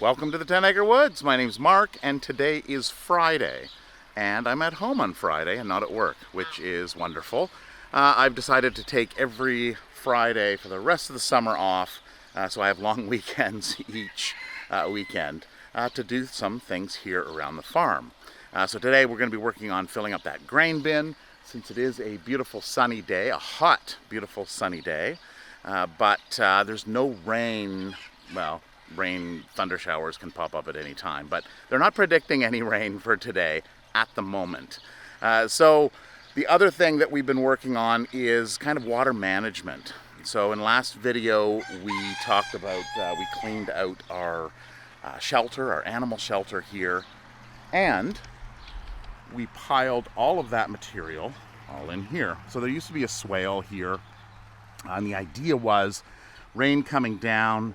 Welcome to the 10 Acre Woods. My name's Mark, and today is Friday. And I'm at home on Friday and not at work, which is wonderful. I've decided to take every Friday for the rest of the summer off, so I have long weekends each weekend to do some things here around the farm. So today we're going to be working on filling up that grain bin, since it is a beautiful sunny day, a hot, beautiful sunny day. But there's no rain. Well, rain, thunder showers can pop up at any time, but they're not predicting any rain for today at the moment. So the other thing that we've been working on is kind of water management. So in last video we talked about, we cleaned out our shelter, our animal shelter here, and we piled all of that material all in here. So there used to be a swale here, and the idea was rain coming down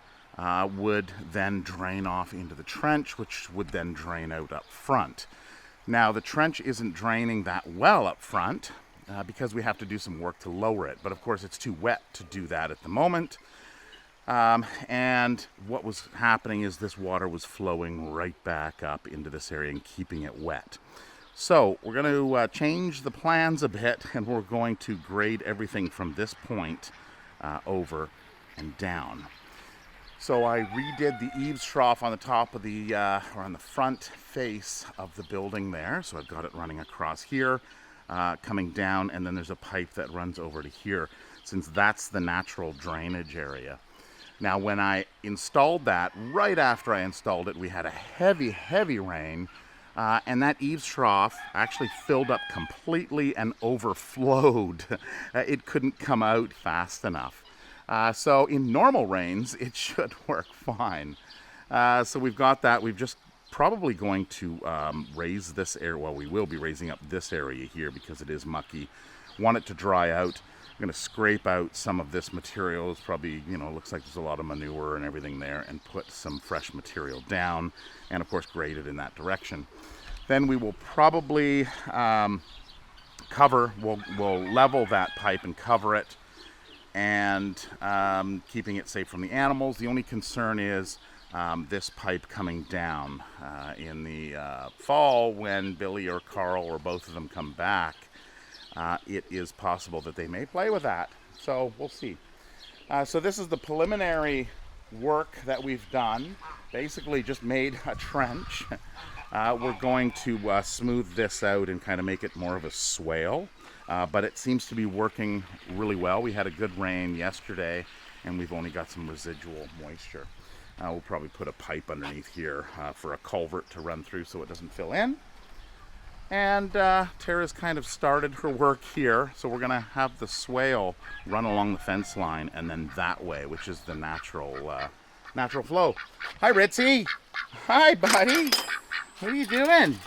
would then drain off into the trench, which would then drain out up front. Now the trench isn't draining that well up front because we have to do some work to lower it, but of course it's too wet to do that at the moment. And what was happening is this water was flowing right back up into this area and keeping it wet. So we're going to change the plans a bit, and we're going to grade everything from this point over and down. So I redid the eaves trough on the top of the, or on the front face of the building there. So I've got it running across here, coming down, and then there's a pipe that runs over to here, since that's the natural drainage area. Now when I installed that, right after I installed it, we had a heavy, heavy rain, and that eaves trough actually filled up completely and overflowed. It couldn't come out fast enough. So in normal rains, it should work fine. So we've got that. We've just probably going to raise this area. Well, we will be raising up this area here because it is mucky. Want it to dry out. I'm going to scrape out some of this material. It's probably, looks like there's a lot of manure and everything there, and put some fresh material down, and of course grade it in that direction. Then we will probably we'll level that pipe and cover it, and keeping it safe from the animals. The only concern is this pipe coming down in the fall when Billy or Carl or both of them come back. It is possible that they may play with that, so we'll see. So this is the preliminary work that we've done. Basically just made a trench. We're going to smooth this out and kind of make it more of a swale. But it seems to be working really well. We had a good rain yesterday, and we've only got some residual moisture. We'll probably put a pipe underneath here for a culvert to run through so it doesn't fill in. And Tara's kind of started her work here, so we're going to have the swale run along the fence line and then that way, which is the natural flow. Hi, Ritzy. Hi, buddy. What are you doing?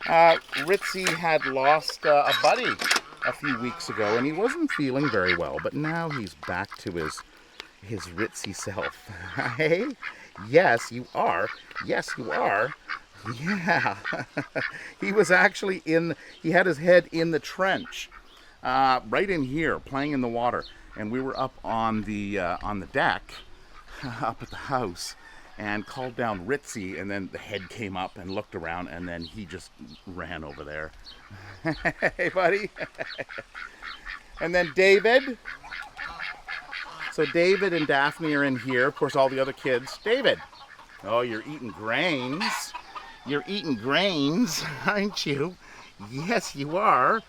Ritzy had lost a buddy a few weeks ago, and he wasn't feeling very well, but now he's back to his Ritzy self. Hey? Yes, you are. Yes, you are. Yeah. He was actually he had his head in the trench, right in here, playing in the water, and we were up on the deck, up at the house, and called down Ritzy, and then the head came up and looked around, and then he just ran over there. Hey, buddy. And then David. So David and Daphne are in here. Of course, all the other kids. David. Oh, you're eating grains. You're eating grains, aren't you? Yes, you are.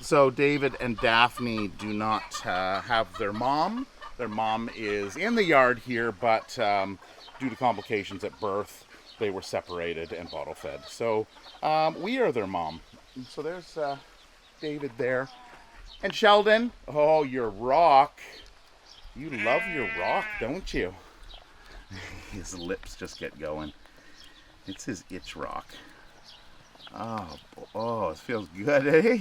So David and Daphne do not have their mom. Their mom is in the yard here, but due to complications at birth, they were separated and bottle fed. So we are their mom. So there's David there. And Sheldon. Oh, your rock. You love your rock, don't you? His lips just get going. It's his itch rock. Oh, it feels good, eh?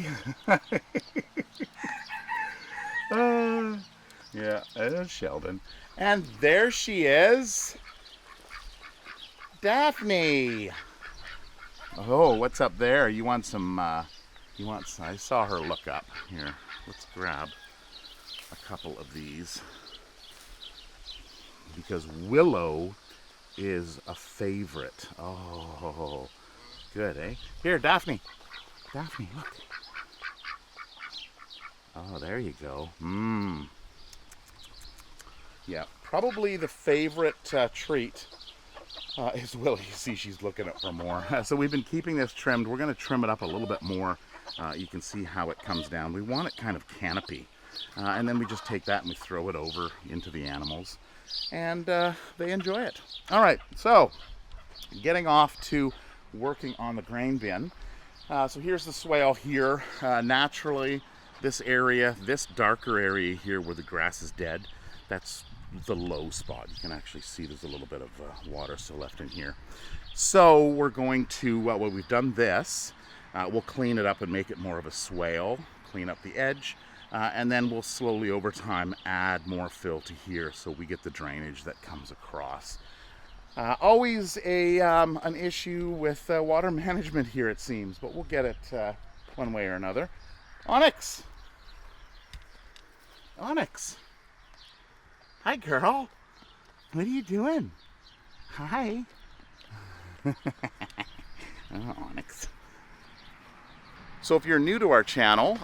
Yeah, there's Sheldon. And there she is. Daphne. Oh, what's up there? You want some, I saw her look up. Here, let's grab a couple of these. because Willow is a favorite. Oh, good, eh? Here, Daphne. Daphne, look. Oh, there you go. Yeah, probably the favorite treat is Willow. You see she's looking up for more. So we've been keeping this trimmed. We're going to trim it up a little bit more. You can see how it comes down. We want it kind of canopy. And then we just take that and we throw it over into the animals. And they enjoy it. All right, so getting off to working on the grain bin. So here's the swale here. Naturally, this area, this darker area here where the grass is dead, that's the low spot. You can actually see there's a little bit of water still left in here. So we're going to, well, we've done this. We'll clean it up and make it more of a swale, clean up the edge, and then we'll slowly over time add more fill to here so we get the drainage that comes across. Always an issue with water management here, it seems, but we'll get it one way or another. Onyx! Onyx! Hi, girl. What are you doing? Hi. Oh, Onyx. So if you're new to our channel,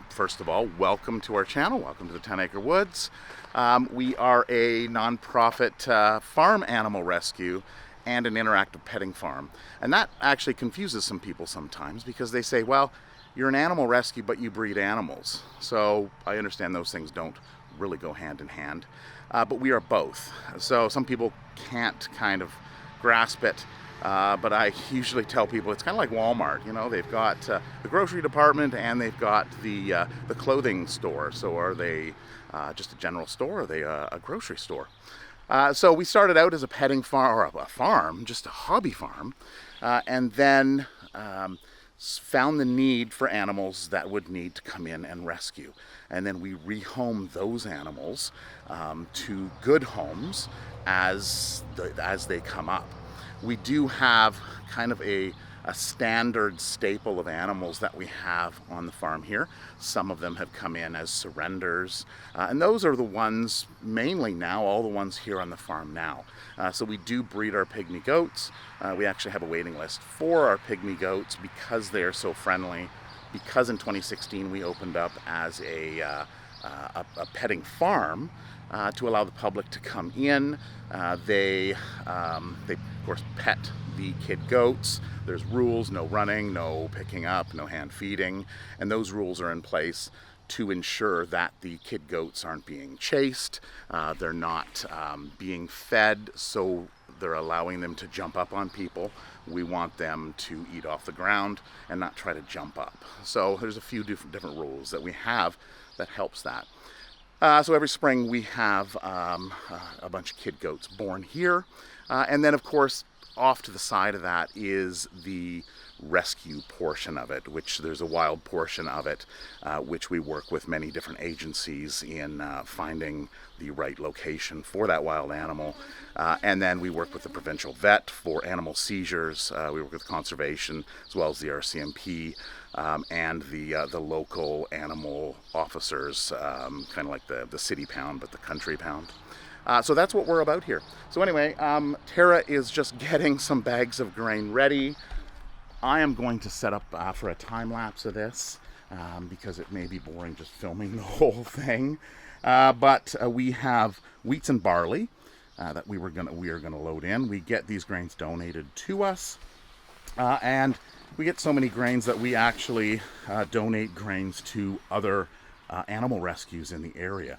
first of all, welcome to our channel. Welcome to the 10 Acre Woods. We are a nonprofit farm animal rescue and an interactive petting farm. And that actually confuses some people sometimes because they say, well, you're an animal rescue, but you breed animals. So I understand those things don't really go hand in hand. But we are both. So some people can't kind of grasp it. But I usually tell people it's kind of like Walmart. You know, they've got the grocery department and they've got the clothing store. So are they just a general store or are they a grocery store? So we started out as a petting farm, or a farm, just a hobby farm, and then found the need for animals that would need to come in and rescue. And then we rehomed those animals to good homes as they come up. We do have kind of a standard staple of animals that we have on the farm here. Some of them have come in as surrenders, and those are the ones mainly now, all the ones here on the farm now. So we do breed our pygmy goats. We actually have a waiting list for our pygmy goats because they are so friendly. Because in 2016 we opened up as a petting farm to allow the public to come in. They of course pet the kid goats. There's rules: no running, no picking up, no hand feeding, and those rules are in place to ensure that the kid goats aren't being chased. They're not being fed, so they're allowing them to jump up on people. We want them to eat off the ground and not try to jump up. So there's a few different rules that we have that helps that. So every spring we have a bunch of kid goats born here. And then of course off to the side of that is the rescue portion of it, which there's a wild portion of it, which we work with many different agencies in finding the right location for that wild animal. And then we work with the provincial vet for animal seizures. We work with conservation as well as the RCMP and the local animal officers, kind of like the city pound, but the country pound. So that's what we're about here. So anyway, Tara is just getting some bags of grain ready. I am going to set up for a time lapse of this because it may be boring just filming the whole thing. But we have wheats and barley that we are gonna load in. We get these grains donated to us, and we get so many grains that we actually donate grains to other animal rescues in the area.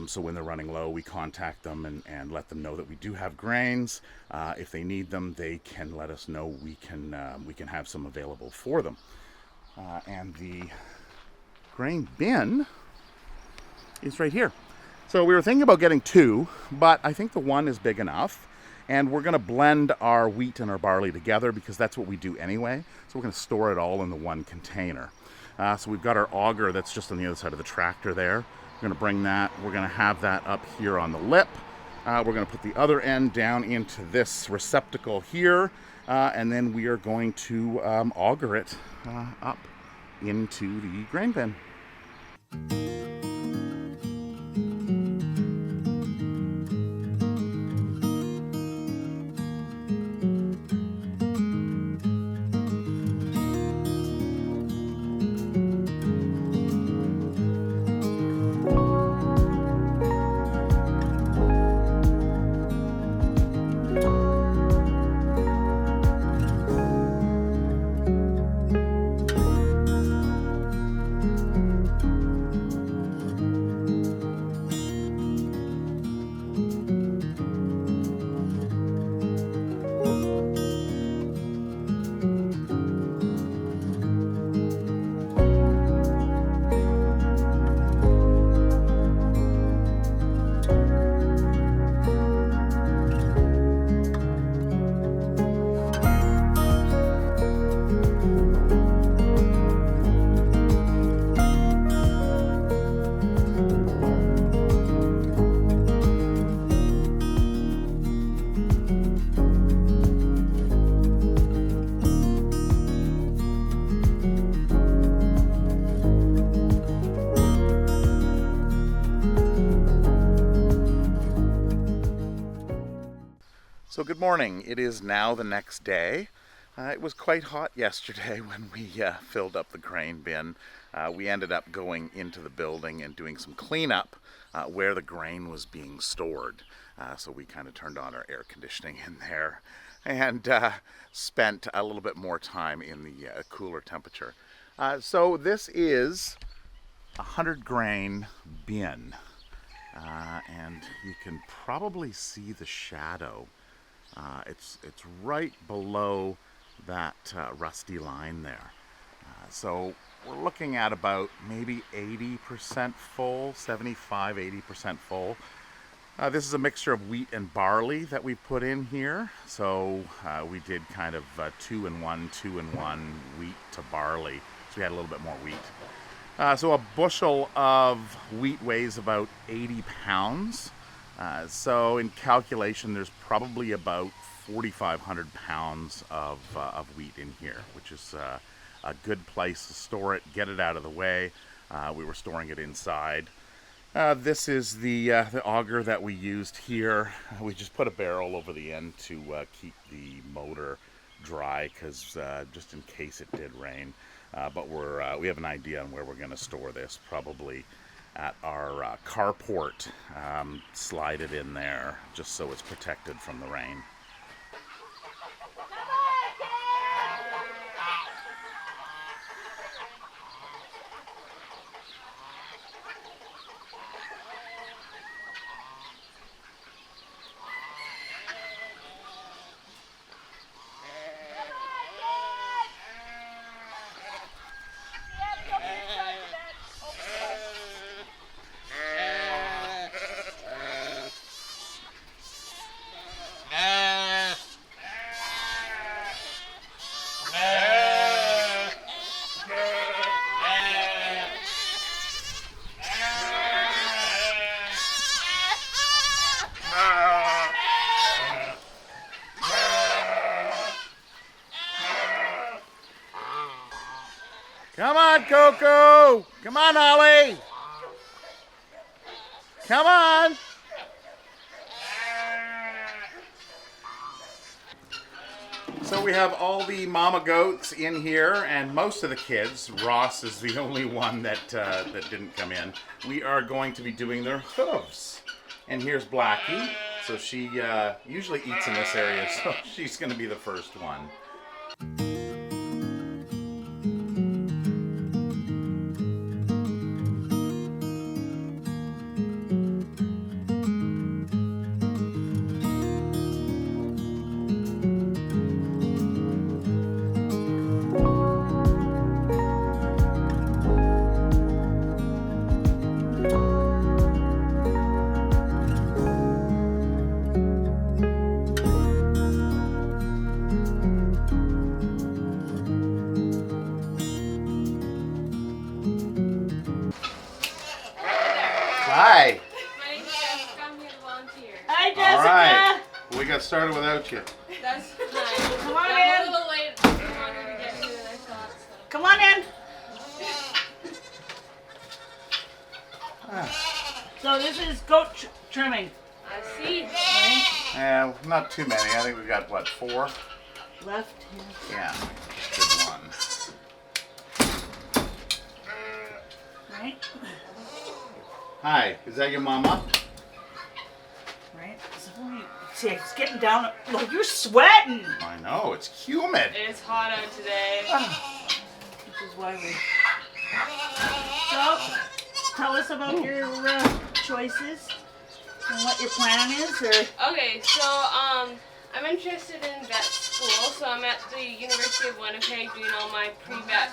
So when they're running low, we contact them and let them know that we do have grains. If they need them, they can let us know. We can have some available for them. And the grain bin is right here. So we were thinking about getting two, but I think the one is big enough. And we're going to blend our wheat and our barley together because that's what we do anyway. So we're going to store it all in the one container. So we've got our auger that's just on the other side of the tractor there. We're going to bring that. We're going to have that up here on the lip. We're going to put the other end down into this receptacle here. And then we are going to auger it up into the grain bin. good morning. It is now the next day. It was quite hot yesterday when we filled up the grain bin. We ended up going into the building and doing some cleanup where the grain was being stored. So we kind of turned on our air conditioning in there and spent a little bit more time in the cooler temperature. So this is a 100 grain bin. And you can probably see the shadow. It's right below that rusty line there. So we're looking at about maybe 80% full, 75–80% full. This is a mixture of wheat and barley that we put in here. So we did kind of 2-in-1 wheat to barley. So we had a little bit more wheat. So a bushel of wheat weighs about 80 pounds. So in calculation, there's probably about 4,500 pounds of wheat in here, which is a good place to store it, get it out of the way. We were storing it inside. This is the auger that we used here. We just put a barrel over the end to keep the motor dry, because just in case it did rain. But we have an idea on where we're going to store this, probably at our carport. Slide it in there just so it's protected from the rain. Come on, Coco! Come on, Ollie! Come on! So we have all the mama goats in here, and most of the kids. Ross is the only one that didn't come in. We are going to be doing their hooves. And here's Blackie. So she usually eats in this area, so she's going to be the first one. Hi. My name's Jessica. I'm here to volunteer. Hi, Jessica. All right. We got started without you. That's fine. Come on I'm in. a little late. I'm longer to get here than I thought. So. Come on in. So this is goat trimming. I see. Right? Not too many. I think we've got, what, 4? Left. Yeah. Good one. Right. Hi. Is that your mama? Right. So see, it's getting down. Look, you're sweating. I know. It's humid. It's hot out today. Which is why we. So, tell us about your choices and what your plan is, or. Okay, so I'm interested in vet school, so I'm at the University of Winnipeg doing all my pre-vet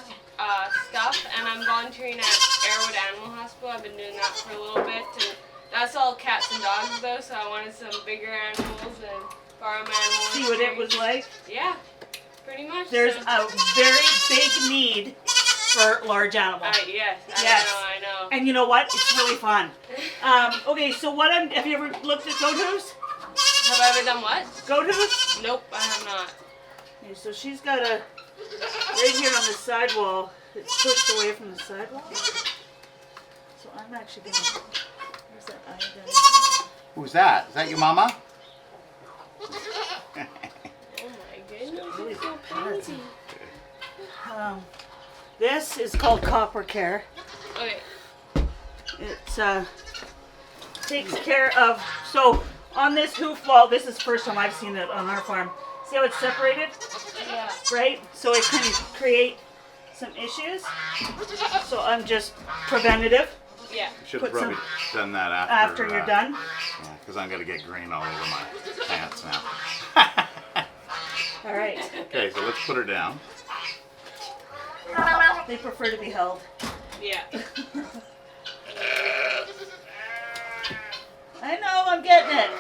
stuff, and I'm volunteering at Airwood Animal Hospital. I've been doing that for a little bit, and that's all cats and dogs though, so I wanted some bigger animals and farm animals. See what it was like? Yeah, pretty much. There's so. a very big need for large animals. Yes, Yes. I know. And you know what? It's really fun. Okay, so have you ever looked at goat hooves? Have I ever done what? Goat hooves? Nope, I have not. Okay, so she's got a, right here on the sidewall, it's pushed away from the sidewall. So I'm actually going to, where's that iodine? Who's that? Is that your mama? crazy. This is called copper care. Okay. It takes care of, so on this hoof wall, this is the first time I've seen it on our farm. See how it's separated? Yeah. Right? So it can create some issues. So I'm just preventative Yeah. You should Put have probably done that after you're done. Yeah, because I'm going to get green all over my pants now. All right. Okay, so let's put her down. They prefer to be held. Yeah. I know, I'm getting it.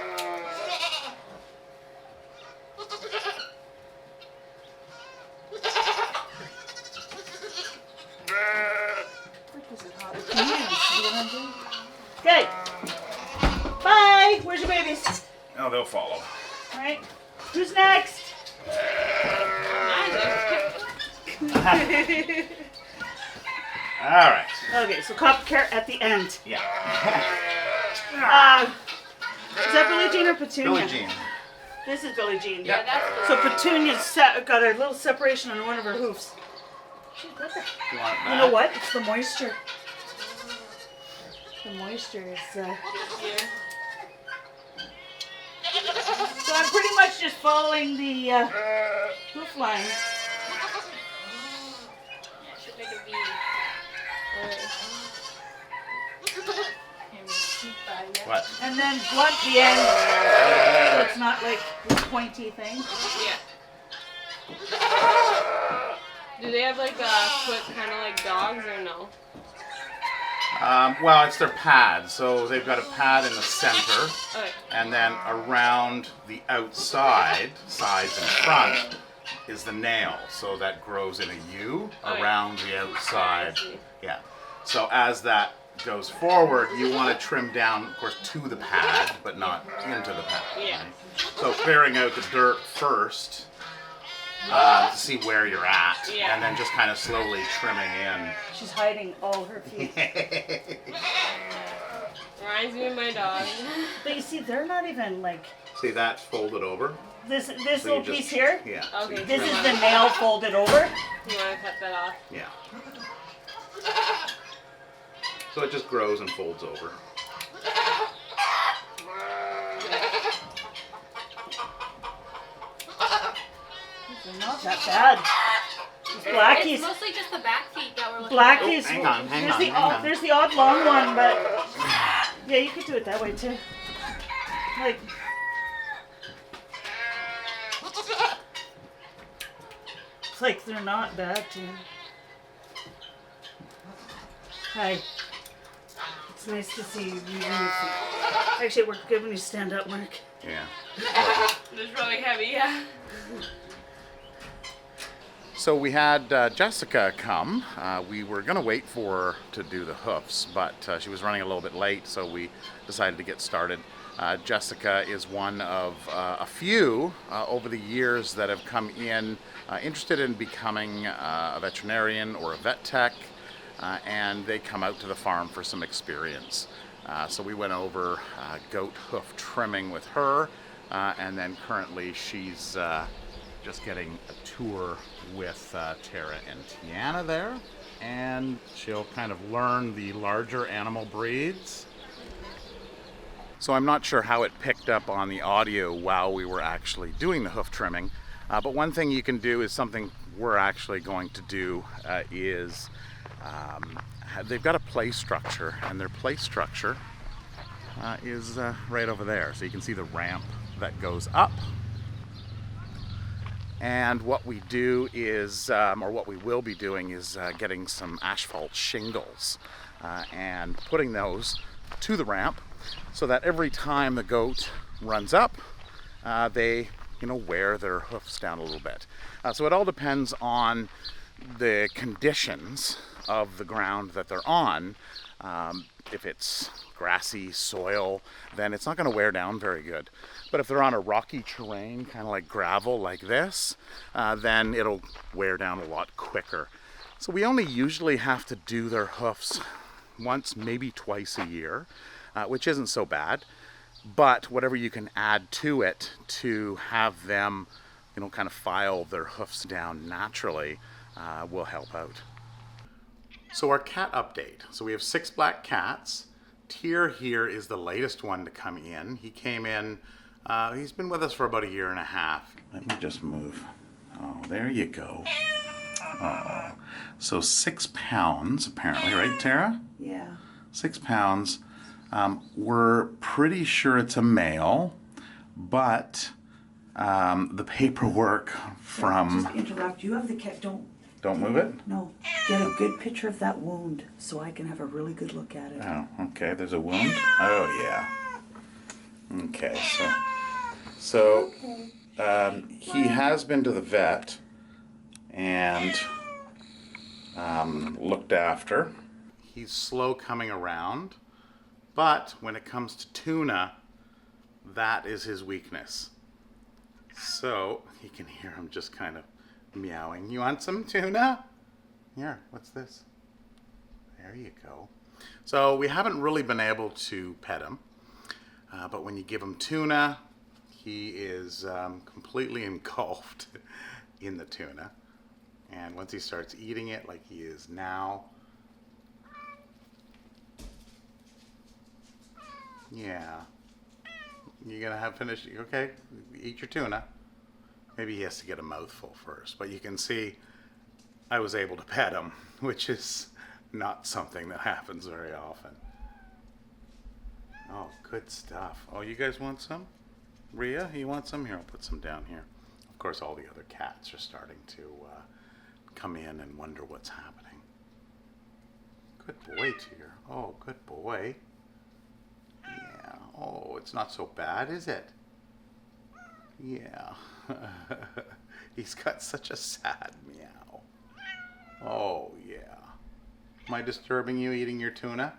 Okay. Bye. Where's your babies? Oh, they'll follow. All right. Who's next? All right. Okay, so copper care at the end. Yeah. Is that Billie Jean or Petunia? Billie Jean. This is Billie Jean. Yeah, that's So Petunia's got a little separation on one of her hoofs. You want You that? know what? It's the moisture. The moisture is. here. So I'm pretty much just following the hoof line. Yeah, should make a V. What? And then blunt the end so it's not like this pointy thing. Yeah. Do they have like a foot kind of like dogs or no? Well, it's their pad. So they've got a pad in the center, Okay. and then around the outside, sides and front, is the nail. So that grows in a U Okay. around the outside. I see. Yeah. So as that goes forward, you want to trim down, of course, to the pad, but not into the pad. Yeah. right? So clearing out the dirt first to see where you're at, Yeah. and then just kind of slowly trimming in. She's hiding all her feet. Reminds me of my dog. But you see, they're not even like See that folded over? this So little you just- piece here. Yeah. Okay. This so is you the wanna- nail folded over. You want to cut that off? Yeah. So it just grows and folds over. They're not that bad. These blackies. It's mostly just the back feet that we're looking Blackies. Oh, hang on, There's the odd long one, but yeah, you could do it that way too. Like. It's like they're not bad, too. Hi. It's nice to see you. Actually, it worked good when you stand up, Mark. Yeah. It's really heavy, yeah. So we had Jessica come. We were going to wait for her to do the hoofs, but she was running a little bit late, so we decided to get started. Jessica is one of a few over the years that have come in interested in becoming a veterinarian or a vet tech, and they come out to the farm for some experience. So we went over goat hoof trimming with her, and then currently she's just getting a tour with Tara and Tiana there, and she'll kind of learn the larger animal breeds. So I'm not sure how it picked up on the audio while we were actually doing the hoof trimming, but one thing you can do is something we're actually going to do is they've got a play structure, and their play structure is right over there. So you can see the ramp that goes up. And what we do is, or what we will be doing is getting some asphalt shingles and putting those to the ramp so that every time the goat runs up, they, wear their hoofs down a little bit. So it all depends on the conditions of the ground that they're on. If it's grassy soil, then it's not going to wear down very good. But if they're on a rocky terrain, kind of like gravel like this, then it'll wear down a lot quicker. So we only usually have to do their hoofs once, maybe twice a year, which isn't so bad. But whatever you can add to it to have them kind of file their hoofs down naturally will help out. So our cat update. So we have 6 black cats. Tyr here is the latest one to come in. He came in, he's been with us for about 1.5 years. Let me just move. Oh, there you go. Oh, so 6 pounds apparently, right, Tara? Yeah. 6 pounds. We're pretty sure it's a male, but the paperwork from... Just interrupt. You have the cat. Don't move it? No. Get a good picture of that wound so I can have a really good look at it. Oh, okay. There's a wound? Oh, yeah. Okay, so he has been to the vet and looked after. He's slow coming around, but when it comes to tuna, that is his weakness. So you can hear him just kind of meowing. You want some tuna? Here, what's this? There you go. So we haven't really been able to pet him, but when you give him tuna, he is completely engulfed in the tuna. And once he starts eating it like he is now, yeah. You're gonna have finished, okay, eat your tuna. Maybe he has to get a mouthful first, but you can see I was able to pet him, which is not something that happens very often. Oh, good stuff. Oh, you guys want some? Rhea, you want some? Here, I'll put some down here. Of course, all the other cats are starting to come in and wonder what's happening. Good boy, Tyr. Oh, good boy. Yeah. Oh, it's not so bad, is it? Yeah. He's got such a sad meow. Oh, yeah. Am I disturbing you eating your tuna?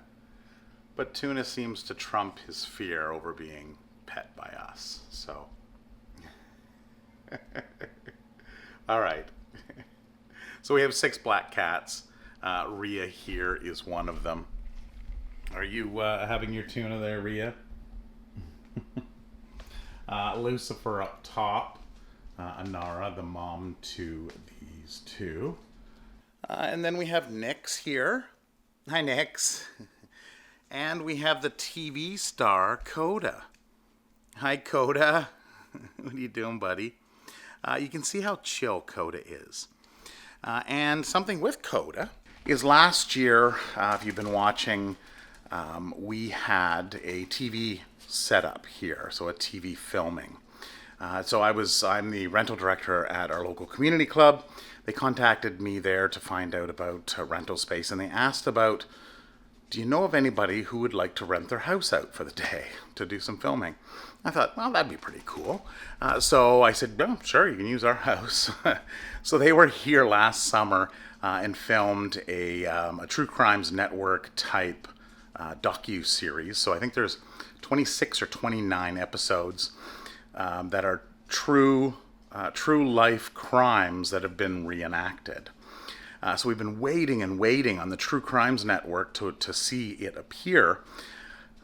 But tuna seems to trump his fear over being pet by us, so. All right. So we have 6 black cats. Rhea here is one of them. Are you having your tuna there, Rhea? Lucifer up top. Anara, the mom to these 2. And then we have Nix here. Hi, Nix. And we have the TV star, Koda. Hi, Koda. What are you doing, buddy? You can see how chill Koda is. And something with Koda is last year, if you've been watching, we had a TV setup here, so a TV filming. So I'm the rental director at our local community club. They contacted me there to find out about rental space, and they asked about, do you know of anybody who would like to rent their house out for the day to do some filming? I thought, well, that'd be pretty cool. So I said, oh, sure, you can use our house. So they were here last summer and filmed a True Crimes Network type docu-series. So I think there's 26 or 29 episodes that are true life crimes that have been reenacted. So we've been waiting and waiting on the True Crimes Network to see it appear.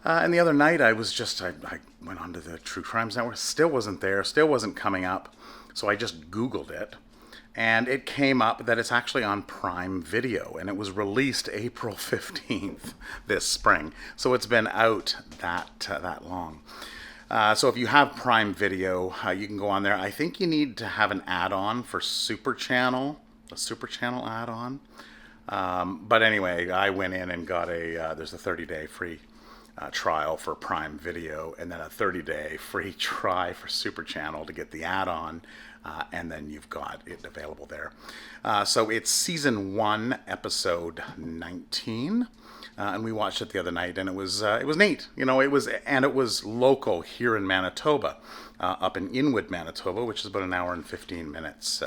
And the other night I went onto the True Crimes Network, still wasn't there, still wasn't coming up. So I just Googled it, and it came up that it's actually on Prime Video, and it was released April 15th this spring. So it's been out that long. So if you have Prime Video, you can go on there. I think you need to have an add-on for Super Channel, a Super Channel add-on. But anyway, I went in and got there's a 30-day free trial for Prime Video, and then a 30-day free try for Super Channel to get the add-on, and then you've got it available there. So it's season 1, episode 19. And we watched it the other night, and it was neat. It was local here in Manitoba, up in Inwood, Manitoba, which is about an hour and 15 minutes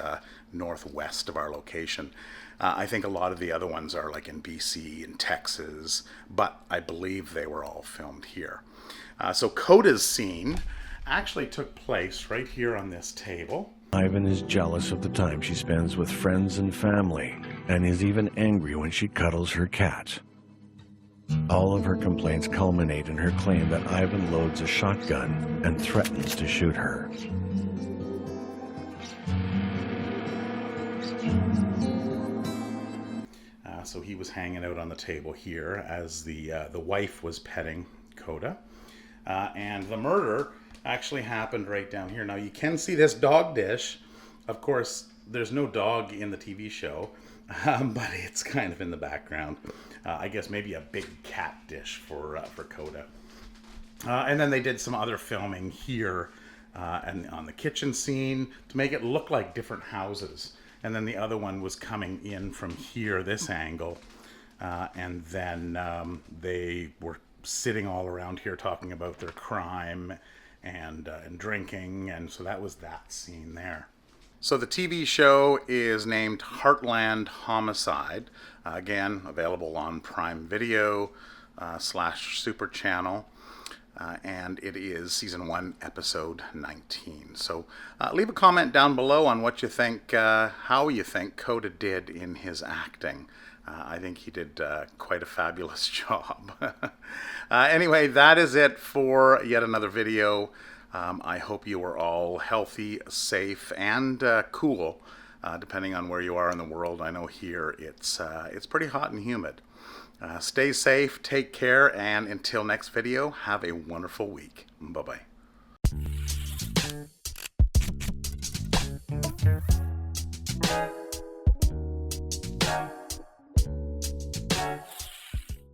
northwest of our location. I think a lot of the other ones are like in BC and Texas, but I believe they were all filmed here. So Koda's scene actually took place right here on this table. Ivan is jealous of the time she spends with friends and family, and is even angry when she cuddles her cat. All of her complaints culminate in her claim that Ivan loads a shotgun and threatens to shoot her. So he was hanging out on the table here as the wife was petting Koda. And the murder actually happened right down here. Now you can see this dog dish. Of course, there's no dog in the TV show, but it's kind of in the background. I guess maybe a big cat dish for Koda. And then they did some other filming here and on the kitchen scene to make it look like different houses. And then the other one was coming in from here, this angle. And then they were sitting all around here talking about their crime and drinking. And so that was that scene there. So the TV show is named Heartland Homicide. Again, available on Prime Video / Super Channel. And it is season 1, episode 19. So leave a comment down below on what you think, how you think Koda did in his acting. I think he did quite a fabulous job. Anyway, that is it for yet another video. I hope you are all healthy, safe, and cool, depending on where you are in the world. I know here it's pretty hot and humid. Stay safe, take care, and until next video, have a wonderful week. Bye-bye.